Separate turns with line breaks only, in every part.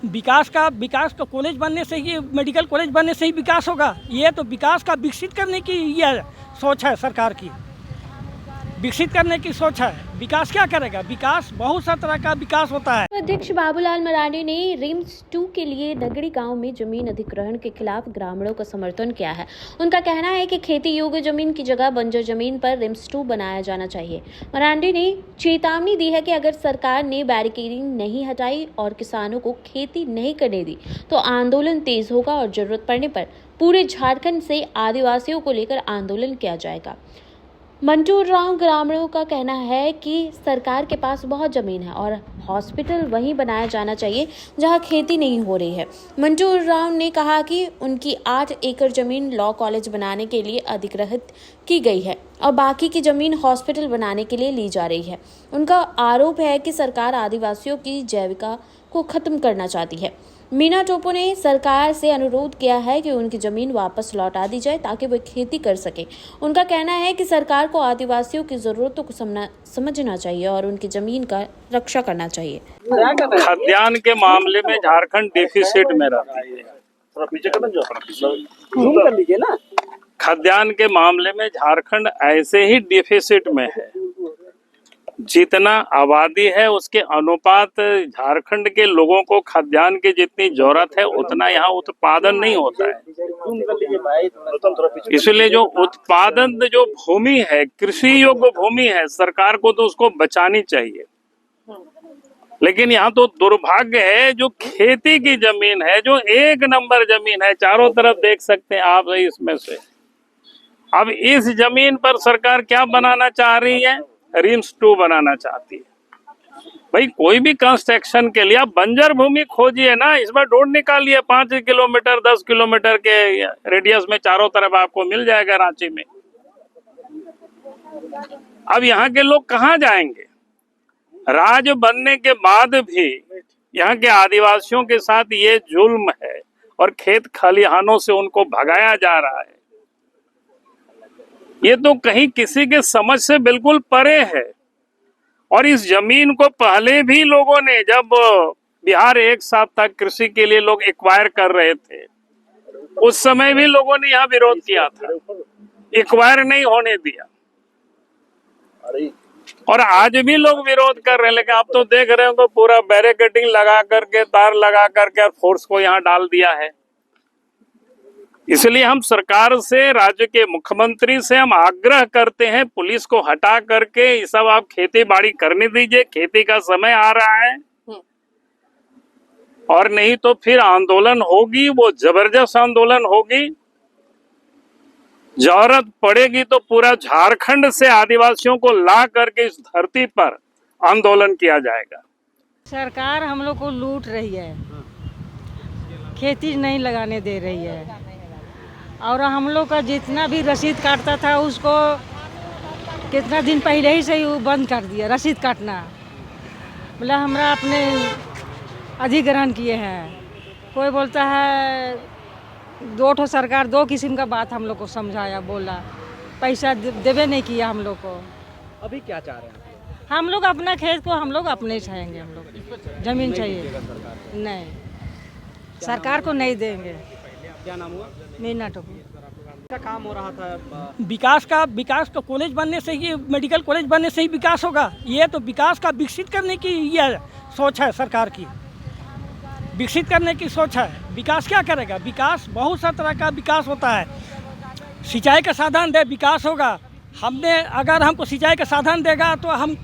विकास का कॉलेज बनने से ही, मेडिकल कॉलेज बनने से ही विकास होगा। ये तो विकास का विकसित करने की ये सोच है सरकार की, विकसित करने की सोच है। विकास क्या करेगा? विकास बहुत सा तरह का विकास होता है।
अध्यक्ष बाबूलाल मरांडी ने रिम्स 2 के लिए नगड़ी गांव में जमीन अधिग्रहण के खिलाफ ग्रामीणों का समर्थन किया है। उनका कहना है कि खेती योग्य जमीन की जगह बंजर जमीन पर रिम्स 2 बनाया जाना चाहिए। मरांडी ने चेतावनी दी है कि अगर सरकार ने बैरिकेडिंग नहीं हटाई और किसानों को खेती नहीं करने दी तो आंदोलन तेज होगा और जरूरत पड़ने पर पूरे झारखंड से आदिवासियों को लेकर आंदोलन किया जाएगा। मंटूर राव ग्रामीणों का कहना है कि सरकार के पास बहुत जमीन है और हॉस्पिटल वहीं बनाया जाना चाहिए जहां खेती नहीं हो रही है। मंटूर राव ने कहा कि उनकी 8 एकड़ जमीन लॉ कॉलेज बनाने के लिए अधिग्रहित की गई है और बाकी की जमीन हॉस्पिटल बनाने के लिए ली जा रही है। उनका आरोप है कि सरकार आदिवासियों की जैविका को खत्म करना चाहती है। मीना टोपो ने सरकार से अनुरोध किया है कि उनकी जमीन वापस लौटा दी जाए ताकि वे खेती कर सके। उनका कहना है कि सरकार को आदिवासियों की जरूरतों को समझना चाहिए और उनकी जमीन का रक्षा करना चाहिए।
खाद्यान्न के मामले में झारखंड डिफिसिट में रहता है। खाद्यान्न के मामले में झारखंड ऐसे ही डिफिसिट में है। जितना आबादी है उसके अनुपात झारखंड के लोगों को खाद्यान्न की जितनी जरूरत है उतना यहाँ उत्पादन नहीं होता है। इसलिए जो उत्पादन जो भूमि है, कृषि योग्य भूमि है, सरकार को तो उसको बचानी चाहिए। लेकिन यहाँ तो दुर्भाग्य है, जो खेती की जमीन है, जो 1 नंबर जमीन है, चारों तरफ देख सकते हैं आप इसमें से। अब इस जमीन पर सरकार क्या बनाना चाह रही है? रिम्स 2 बनाना चाहती है। भाई कोई भी कंस्ट्रक्शन के लिए आप बंजर भूमि खोजिए ना, इस बार ढूंढ निकालिए 5 किलोमीटर 10 किलोमीटर के रेडियस में चारों तरफ आपको मिल जाएगा रांची में। अब यहाँ के लोग कहाँ जाएंगे? राज्य बनने के बाद भी यहाँ के आदिवासियों के साथ ये जुल्म है और खेत खलिहानों से उनको भगाया जा रहा है। ये तो कहीं किसी के समझ से बिल्कुल परे है। और इस जमीन को पहले भी लोगों ने, जब बिहार एक साथ तक कृषि के लिए लोग एक्वायर कर रहे थे, उस समय भी लोगों ने यहाँ विरोध किया था, एक्वायर नहीं होने दिया। और आज भी लोग विरोध कर रहे हैं। लेकिन आप तो देख रहे हो पूरा बैरिकेडिंग लगा करके, तार लगा करके फोर्स को यहाँ डाल दिया है। इसलिए हम सरकार से, राज्य के मुख्यमंत्री से हम आग्रह करते हैं, पुलिस को हटा करके ये सब आप खेती बाड़ी करने दीजिए। खेती का समय आ रहा है और नहीं तो फिर आंदोलन होगी, वो जबरदस्त आंदोलन होगी। जरूरत पड़ेगी तो पूरा झारखंड से आदिवासियों को ला करके इस धरती पर आंदोलन किया जाएगा।
सरकार हम लोग को लूट रही है, खेती नहीं लगाने दे रही है और हम लोग का जितना भी रसीद काटता था उसको कितना दिन पहले ही से ही बंद कर दिया रसीद काटना। बोला हमरा अपने अधिग्रहण किए हैं। कोई बोलता है 2 सरकार 2 किस्म का बात हम लोग को समझाया, बोला पैसा देवे नहीं किया हम लोग को।
अभी क्या चाह रहे हैं?
हम लोग अपना खेत को हम लोग अपने चाहेंगे, हम लोग जमीन चाहिए। नहीं, सरकार को नहीं देंगे।
क्या नाम हुआ?
मीना टोपो।
क्या काम हो रहा था?
विकास का कॉलेज बनने से ही, मेडिकल कॉलेज बनने से ही विकास होगा। ये तो विकास का विकसित करने की ये सोच है सरकार की, विकसित करने की सोच है। विकास क्या करेगा? विकास बहुत सा तरह का विकास होता है। सिंचाई का साधन दे, विकास होगा। अगर हमको सिंचाई का साधन देगा तो हम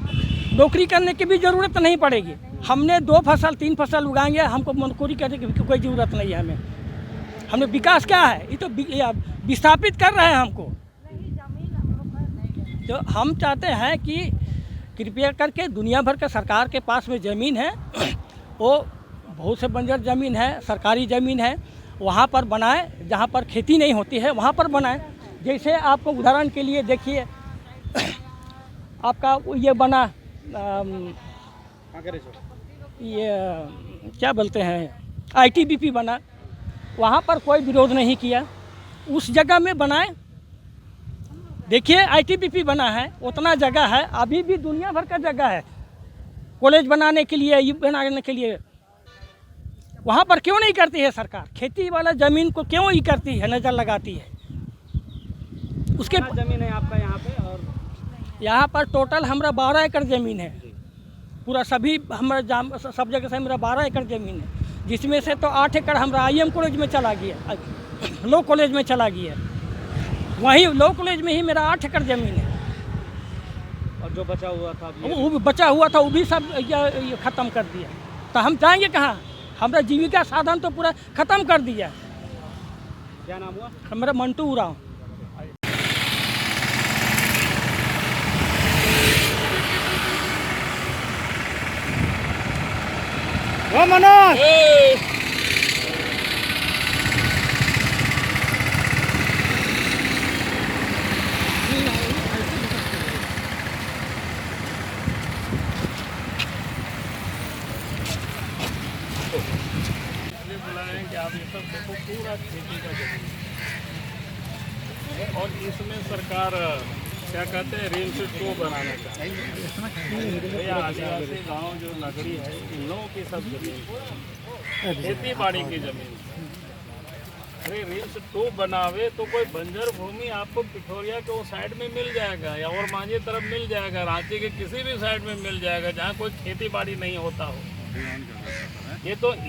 नौकरी करने की भी ज़रूरत नहीं पड़ेगी। हमने 2 फसल 3 फसल उगाएंगे, हमको नौकरी करने की कोई ज़रूरत नहीं है। हमने विकास क्या है? ये तो विस्थापित कर रहे हैं हमको। तो हम चाहते हैं कि कृपया करके दुनिया भर के सरकार के पास में ज़मीन है, वो बहुत से बंजर ज़मीन है, सरकारी ज़मीन है, वहाँ पर बनाए। जहाँ पर खेती नहीं होती है वहाँ पर बनाए। जैसे आपको उदाहरण के लिए देखिए, आपका ये बना ये क्या बोलते हैं, ITBP बना, वहाँ पर कोई विरोध नहीं किया। उस जगह में बनाए। देखिए ITBP बना है, उतना जगह है, अभी भी दुनिया भर का जगह है कॉलेज बनाने के लिए, ये बनाने के लिए। वहाँ पर क्यों नहीं करती है सरकार? खेती वाला ज़मीन को क्यों ही करती है, नज़र लगाती है? उसके
कितना जमीन है आपका यहाँ पे? और
यहाँ पर टोटल हमारा 12 एकड़ ज़मीन है। पूरा सभी हमारा सब जगह से मेरा 12 एकड़ ज़मीन है, जिसमें से तो 8 एकड़ हमारा IM कॉलेज में चला गया, लॉ कॉलेज में चला गया। वहीं लॉ कॉलेज में ही मेरा 8 एकड़ ज़मीन है।
और जो बचा हुआ था अभी
वो भी बचा हुआ था, वो भी सब ये ख़त्म कर दिया। तो हम जाएंगे कहाँ? हमारा जीविका साधन तो पूरा ख़त्म कर दिया।
क्या नाम हुआ?
हमारा मंटू उरांव।
वो मनोज
बुलाएं कि आप ये सब देखो, पूरा खेती का जमीन और इसमें सरकार क्या कहते हैं, रियल से टू बनाना चाहती है। ये आदिवासी गांव जो नगरी है, इन लोगों की सब जमीन खेती बाड़ी की जमीन। अरे रिल्स टू बनावे तो कोई बंजर भूमि आपको पिठोरिया के वो साइड में मिल जाएगा, या और मांझी तरफ मिल जाएगा, रांची के किसी भी साइड में मिल जाएगा, जहाँ कोई खेती बाड़ी नहीं होता हो। ये तो